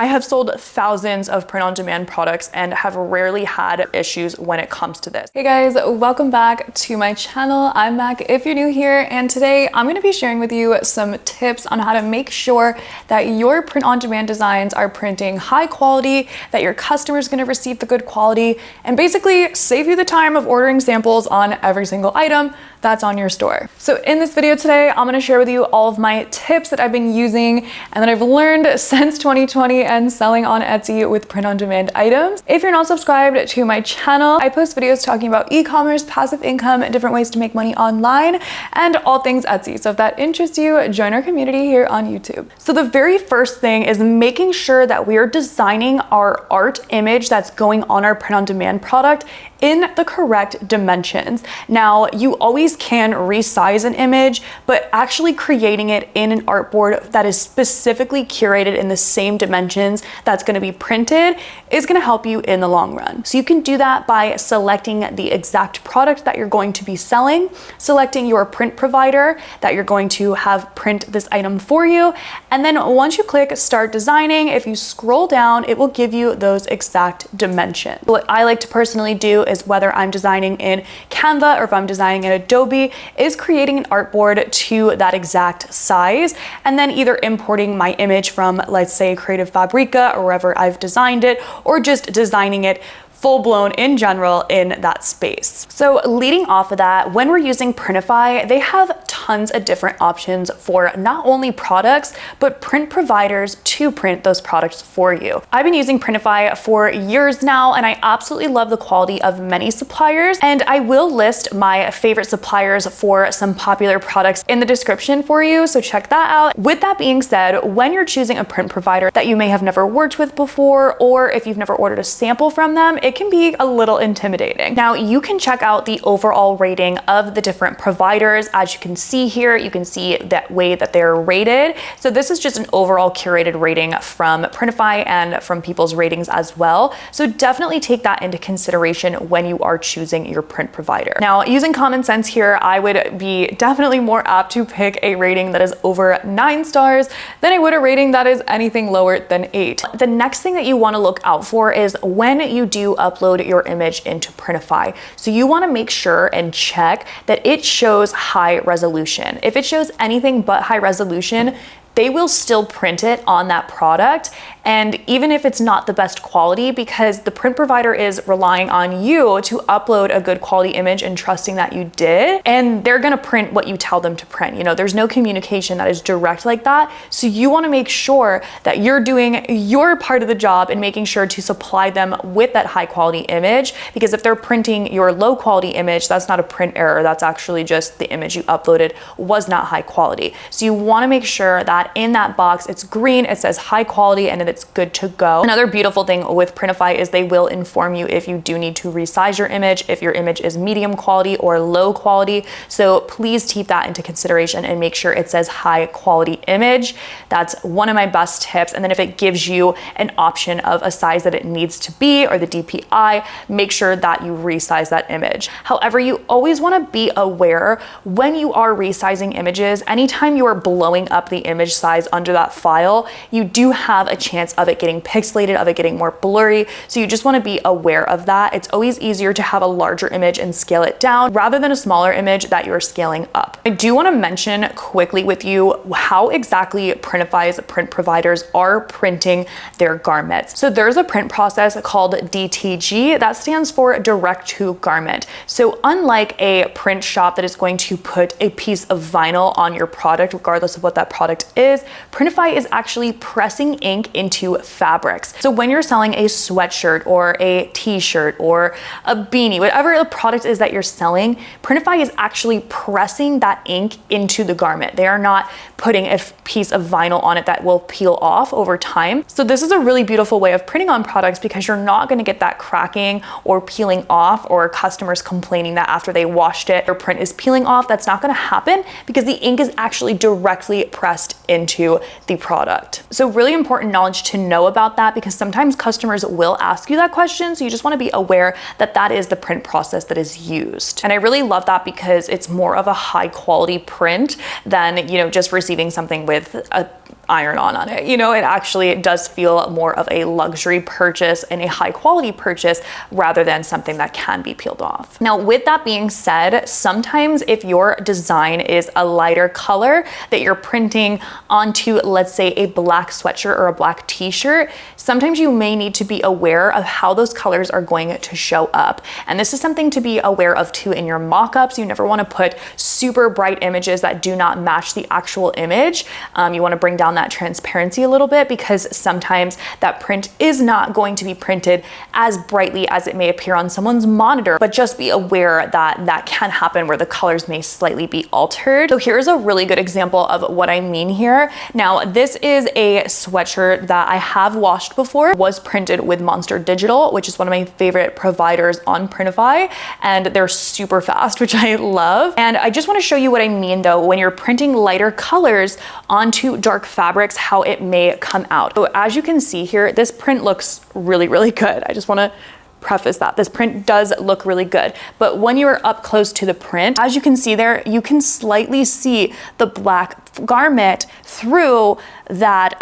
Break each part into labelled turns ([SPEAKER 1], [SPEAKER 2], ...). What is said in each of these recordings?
[SPEAKER 1] I have sold thousands of print-on-demand products and have rarely had issues when it comes to this. Hey guys, welcome back to my channel. I'm Mac if you're new here, and today I'm going to be sharing with you some tips on how to make sure that your print-on-demand designs are printing high quality, that your customer is going to receive the good quality, and basically save you the time of ordering samples on every single item that's on your store. So in this video today, I'm gonna share with you all of my tips that I've been using and that I've learned since 2020 and selling on Etsy with print-on-demand items. If you're not subscribed to my channel, I post videos talking about e-commerce, passive income, different ways to make money online, and all things Etsy. So if that interests you, join our community here on YouTube. So the very first thing is making sure that we are designing our art image that's going on our print-on-demand product in the correct dimensions. Now, you always can resize an image, but actually creating it in an artboard that is specifically curated in the same dimensions that's gonna be printed is gonna help you in the long run. So you can do that by selecting the exact product that you're going to be selling, selecting your print provider that you're going to have print this item for you, and then once you click Start Designing, if you scroll down, it will give you those exact dimensions. What I like to personally do is, whether I'm designing in Canva or if I'm designing in Adobe, is creating an artboard to that exact size and then either importing my image from, let's say, Creative Fabrica or wherever I've designed it, or just designing it full-blown in general in that space. So leading off of that, when we're using Printify, they have tons of different options for not only products, but print providers to print those products for you. I've been using Printify for years now, and I absolutely love the quality of many suppliers, and I will list my favorite suppliers for some popular products in the description for you, so check that out. With that being said, when you're choosing a print provider that you may have never worked with before, or if you've never ordered a sample from them, it can be a little intimidating. Now, you can check out the overall rating of the different providers. As you can see here, you can see that way that they're rated. So this is just an overall curated rating from Printify and from people's ratings as well. So definitely take that into consideration when you are choosing your print provider. Now, using common sense here, I would be definitely more apt to pick a rating that is over 9 stars than I would a rating that is anything lower than 8. The next thing that you want to look out for is when you do upload your image into Printify. So you want to make sure and check that it shows high resolution. If it shows anything but high resolution, they will still print it on that product. And even if it's not the best quality, because the print provider is relying on you to upload a good quality image and trusting that you did, and they're gonna print what you tell them to print. You know, there's no communication that is direct like that. So you wanna make sure that you're doing your part of the job and making sure to supply them with that high quality image, because if they're printing your low quality image, that's not a print error. That's actually just the image you uploaded was not high quality. So you wanna make sure that in that box, it's green, it says high quality, and it's good to go. Another beautiful thing with Printify is they will inform you if you do need to resize your image, if your image is medium quality or low quality. So please keep that into consideration and make sure it says high quality image. That's one of my best tips. And then if it gives you an option of a size that it needs to be, or the DPI, make sure that you resize that image. However, you always want to be aware when you are resizing images, anytime you are blowing up the image size under that file, you do have a chance of it getting pixelated, of it getting more blurry. So you just want to be aware of that. It's always easier to have a larger image and scale it down rather than a smaller image that you're scaling up. I do want to mention quickly with you how exactly Printify's print providers are printing their garments. So there's a print process called DTG that stands for direct to garment. So unlike a print shop that is going to put a piece of vinyl on your product, regardless of what that product is, Printify is actually pressing ink into fabrics. So when you're selling a sweatshirt or a t-shirt or a beanie, whatever the product is that you're selling, Printify is actually pressing that ink into the garment. They are not putting a piece of vinyl on it that will peel off over time. So this is a really beautiful way of printing on products, because you're not going to get that cracking or peeling off, or customers complaining that after they washed it, their print is peeling off. That's not going to happen because the ink is actually directly pressed into the product. So really important knowledge to know about that, because sometimes customers will ask you that question. So you just want to be aware that that is the print process that is used. And I really love that because it's more of a high quality print than, you know, just receiving something with a iron-on it. You know, it actually does feel more of a luxury purchase and a high quality purchase rather than something that can be peeled off. Now, with that being said, sometimes if your design is a lighter color that you're printing onto, let's say, a black sweatshirt or a black t-shirt, sometimes you may need to be aware of how those colors are going to show up. And this is something to be aware of too in your mock-ups. You never want to put super bright images that do not match the actual image. You want to bring down that transparency a little bit, because sometimes that print is not going to be printed as brightly as it may appear on someone's monitor, but just be aware that that can happen where the colors may slightly be altered. So here's a really good example of what I mean here. Now, this is a sweatshirt that I have washed before. It was printed with Monster Digital, which is one of my favorite providers on Printify, and they're super fast, which I love. And I just want to show you what I mean though, when you're printing lighter colors onto dark fabrics, how it may come out. So as you can see here, this print looks really, really good. I just want to preface that this print does look really good, but when you're up close to the print, as you can see there, you can slightly see the black garment through that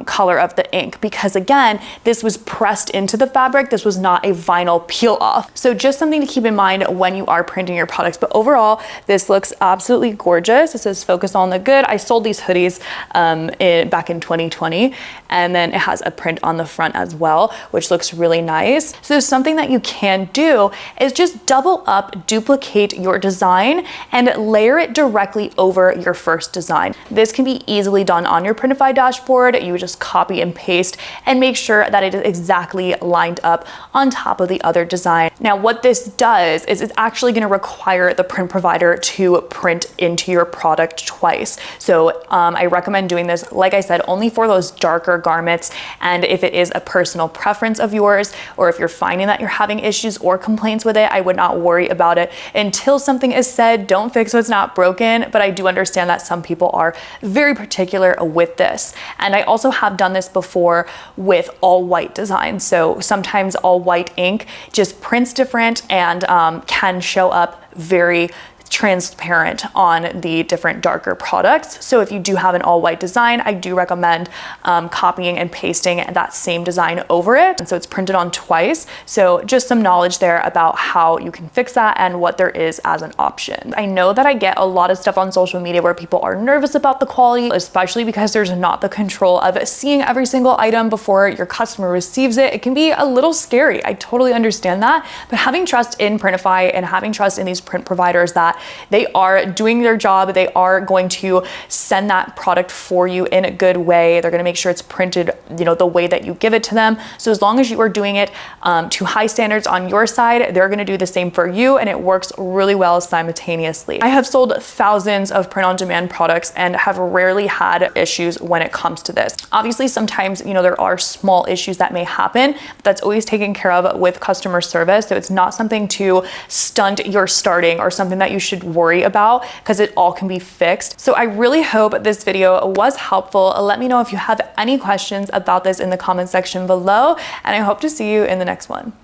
[SPEAKER 1] color of the ink, because again, this was pressed into the fabric. This was not a vinyl peel off. So just something to keep in mind when you are printing your products. But overall, this looks absolutely gorgeous. It says focus on the good. I sold these hoodies back in 2020, and then it has a print on the front as well, which looks really nice. So something that you can do is just double up, duplicate your design and layer it directly over your first design. This can be easily done on your Printify dashboard. You would just copy and paste and make sure that it is exactly lined up on top of the other design. Now, what this does is it's actually going to require the print provider to print into your product twice. So I recommend doing this, like I said, only for those darker garments. And if it is a personal preference of yours, or if you're finding that you're having issues or complaints with it, I would not worry about it until something is said. Don't fix what's not broken, but I do understand that some people are very particular with this. And I also have done this before with all white designs. So sometimes all white ink just prints different and can show up very transparent on the different darker products. So if you do have an all white design, I do recommend copying and pasting that same design over it. And so it's printed on twice. So just some knowledge there about how you can fix that and what there is as an option. I know that I get a lot of stuff on social media where people are nervous about the quality, especially because there's not the control of seeing every single item before your customer receives it. It can be a little scary. I totally understand that, but having trust in Printify and having trust in these print providers that they are doing their job, they are going to send that product for you in a good way. They're going to make sure it's printed, you know, the way that you give it to them. So as long as you are doing it to high standards on your side, they're going to do the same for you, and it works really well simultaneously. I have sold thousands of print-on-demand products and have rarely had issues when it comes to this. Obviously, sometimes, you know, there are small issues that may happen, but that's always taken care of with customer service. So it's not something to stunt your starting or something that you should worry about, because it all can be fixed. So I really hope this video was helpful. Let me know if you have any questions about this in the comment section below, and I hope to see you in the next one.